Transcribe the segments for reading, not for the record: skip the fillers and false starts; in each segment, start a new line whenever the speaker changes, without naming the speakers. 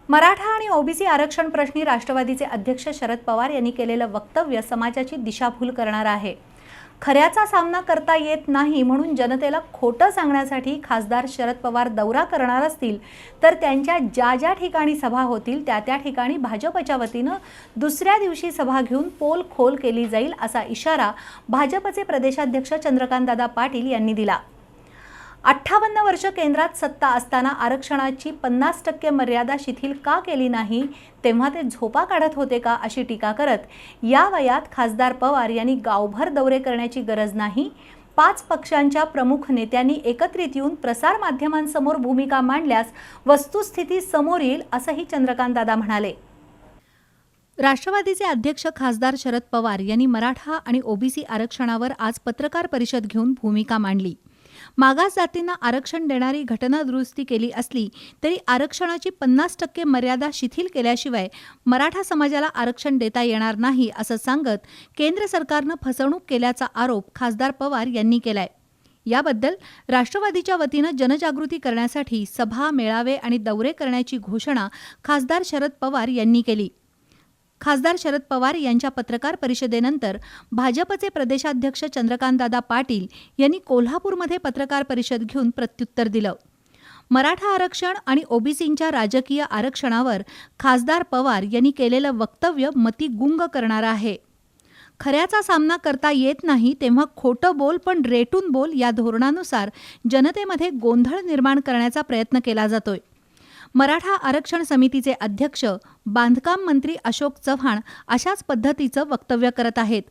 मराठा आणि ओबीसी आरक्षण प्रश्नी राष्ट्रवादीचे अध्यक्ष शरद पवार यांनी केलेलं वक्तव्य समाजाची दिशाभूल करणारं आहे। खऱ्याचा सामना करता येत नाही म्हणून जनतेला खोटं सांगण्यासाठी खासदार शरद पवार दौरा करणार असतील तर त्यांच्या ज्या ठिकाणी सभा होतील त्या ठिकाणी भाजपच्या वतीनं दुसऱ्या दिवशी सभा घेऊन पोल खोल केली जाईल असा इशारा भाजपचे प्रदेशाध्यक्ष चंद्रकांतदादा पाटील यांनी दिला। 58 वर्ष केंद्रात सत्ता असताना आरक्षणाची 50% मर्यादा शिथिल का केली नाही, तेव्हा ते झोपा काढत होते का अशी टीका करत या वयात खासदार पवार यांनी गावभर दौरे करण्याची गरज नाही, 5 पक्षांच्या प्रमुख नेत्यांनी एकत्रित येऊन प्रसार माध्यमांसमोर भूमिका मांडल्यास वस्तुस्थिती समोर येईल असंही चंद्रकांतदादा म्हणाले। राष्ट्रवादीचे अध्यक्ष खासदार शरद पवार यांनी मराठा आणि ओबीसी आरक्षणावर आज पत्रकार परिषद घेऊन भूमिका मांडली। मागास जातींना आरक्षण देणारी घटना दुरुस्ती केली असली तरी आरक्षणाची 50% मर्यादा शिथिल केल्याशिवाय मराठा समाजाला आरक्षण देता येणार नाही असं सांगत केंद्र सरकारनं फसवणूक केल्याचा आरोप खासदार पवार यांनी केलाय। याबद्दल राष्ट्रवादीच्या वतीनं जनजागृती करण्यासाठी सभा, मेळावे आणि दौरे करण्याची घोषणा खासदार शरद पवार यांनी केली। खासदार शरद पवार यांच्या पत्रकार परिषदेनंतर भाजपचे प्रदेशाध्यक्ष चंद्रकांतदादा पाटील यांनी कोल्हापूरमध्ये पत्रकार परिषद घेऊन प्रत्युत्तर दिलं। मराठा आरक्षण आणि ओबीसींच्या राजकीय आरक्षणावर खासदार पवार यांनी केलेलं वक्तव्य मती गुंग करणारं आहे। खऱ्याचा सामना करता येत नाही तेव्हा खोटं बोल पण रेटून बोल या धोरणानुसार जनतेमध्ये गोंधळ निर्माण करण्याचा प्रयत्न केला जातोय। मराठा आरक्षण समितीचे अध्यक्ष बांधकाम मंत्री अशोक चव्हाण अशाच पद्धतीचं वक्तव्य करत आहेत,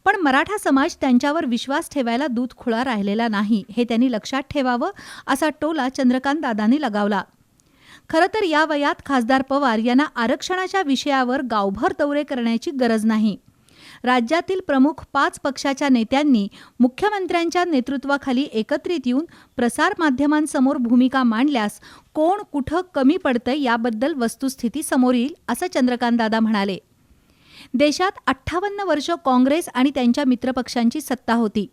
पण मराठा समाज त्यांच्यावर विश्वास ठेवायला दूध खुळा राहिलेला नाही हे त्यांनी लक्षात ठेवावं असा टोला चंद्रकांतदादांनी लगावला। खरं तर या वयात खासदार पवार यांना आरक्षणाच्या विषयावर गावभर दौरे करण्याची गरज नाही। राज्यातील प्रमुख 5 पक्षाच्या नेत्यांनी मुख्यमंत्र्यांच्या नेतृत्वाखाली एकत्रित येऊन प्रसार माध्यमांसमोर भूमिका मांडल्यास कोण कुठं कमी पडतंय याबद्दल वस्तुस्थिती समोर येईल असं चंद्रकांतदादा म्हणाले। देशात 58 वर्ष काँग्रेस आणि त्यांच्या मित्रपक्षांची सत्ता होती,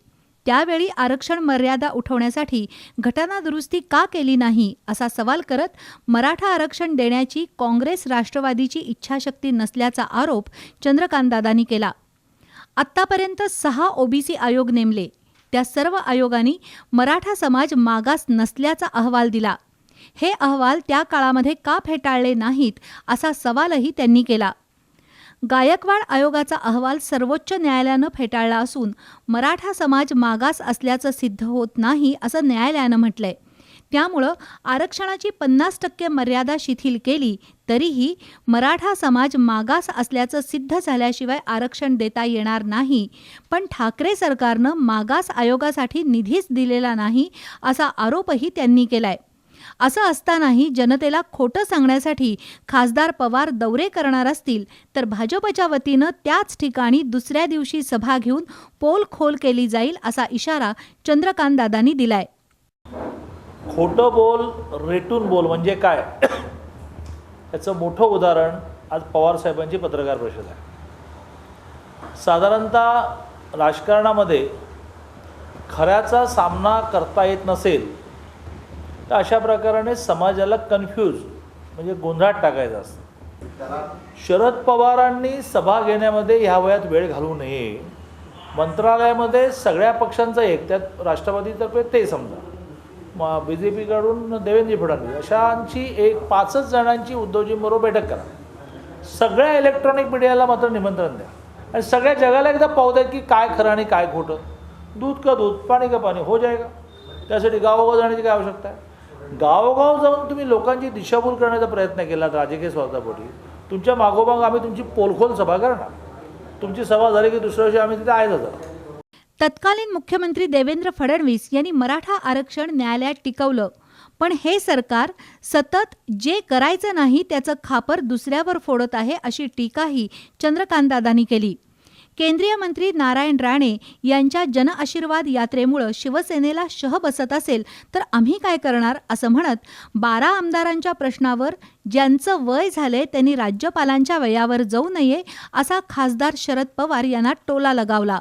त्यावेळी आरक्षण मर्यादा उठवण्यासाठी घटना दुरुस्ती का केली नाही असा सवाल करत मराठा आरक्षण देण्याची काँग्रेस राष्ट्रवादीची इच्छाशक्ती नसल्याचा आरोप चंद्रकांतदादांनी केला। आत्तापर्यंत 6 ओबीसी आयोग नेमले, त्या सर्व आयोगांनी मराठा समाज मागास नसल्याचा अहवाल दिला। हे अहवाल त्या काळामध्ये का फेटाळले नाहीत असा सवालही त्यांनी केला। गायकवाड आयोगाचा अहवाल सर्वोच्च न्यायालयानं फेटाळला असून मराठा समाज मागास असल्याचं सिद्ध होत नाही असं न्यायालयानं म्हटलंय। त्यामुळं आरक्षणाची 50% मर्यादा शिथिल केली तरीही मराठा समाज मागास असल्याचं सिद्ध झाल्याशिवाय आरक्षण देता येणार नाही, पण ठाकरे सरकारनं मागास आयोगासाठी निधीच दिलेला नाही असा आरोपही त्यांनी केलाय। असं असतानाही जनतेला खोटं सांगण्यासाठी खासदार पवार दौरे करणार असतील तर भाजपच्या वतीनं त्याच ठिकाणी दुसऱ्या दिवशी सभा घेऊन पोल खोल केली जाईल असा इशारा चंद्रकांतदादांनी दिलाय।
खोटं बोल रेटून बोल म्हणजे काय याचं मोठं उदाहरण आज पवार साहेबांची पत्रकार परिषद आहे। साधारणतः राजकारणामध्ये खऱ्याचा सामना करता येत नसेल तर अशा प्रकाराने समाजाला कन्फ्यूज म्हणजे गोंधळात टाकायचं असतं। शरद पवारांनी सभा घेण्यामध्ये ह्या वयात वेळ घालवू नये। मंत्रालयामध्ये सगळ्या पक्षांचा एक, त्यात राष्ट्रवादीतर्फे ते समजा BJPकडून देवेंद्र फडणवीस अशांची एक 5च जणांची उद्धवजींबरोबर बैठक करा। सगळ्या इलेक्ट्रॉनिक मीडियाला मात्र निमंत्रण द्या आणि सगळ्या जगाला एकदा पाहू द्या की काय खरं आणि काय खोटं, दूध का दूध पाणी का पाणी हो जाएगा। त्यासाठी गावोगाव जाण्याची काय आवश्यकता आहे? गावोगाव जाऊन तुम्ही लोकांची दिशाभूल करण्याचा प्रयत्न केला राजकीय स्वार्थापोटी, तुमच्या मागोमाग आम्ही तुमची पोलखोल सभा करणार। तुमची सभा झाली की दुसऱ्या दिवशी आम्ही तिथे आहेच होतो।
तत्कालीन मुख्यमंत्री देवेंद्र फडणवीस यांनी मराठा आरक्षण न्यायालयात टिकवलं, पण हे सरकार सतत जे करायचं नाही त्याचं खापर दुसऱ्यावर फोडत आहे अशी टीकाही चंद्रकांतदादांनी केली। केंद्रीय मंत्री नारायण राणे यांच्या जनआशीर्वाद यात्रेमुळे शिवसेनेला शह बसत असेल तर आम्ही काय करणार असं म्हणत 12 आमदारांच्या प्रश्नावर ज्यांचं वय झाले त्यांनी राज्यपालांच्या वयावर जाऊ नये असा खासदार शरद पवार यांना टोला लगावला।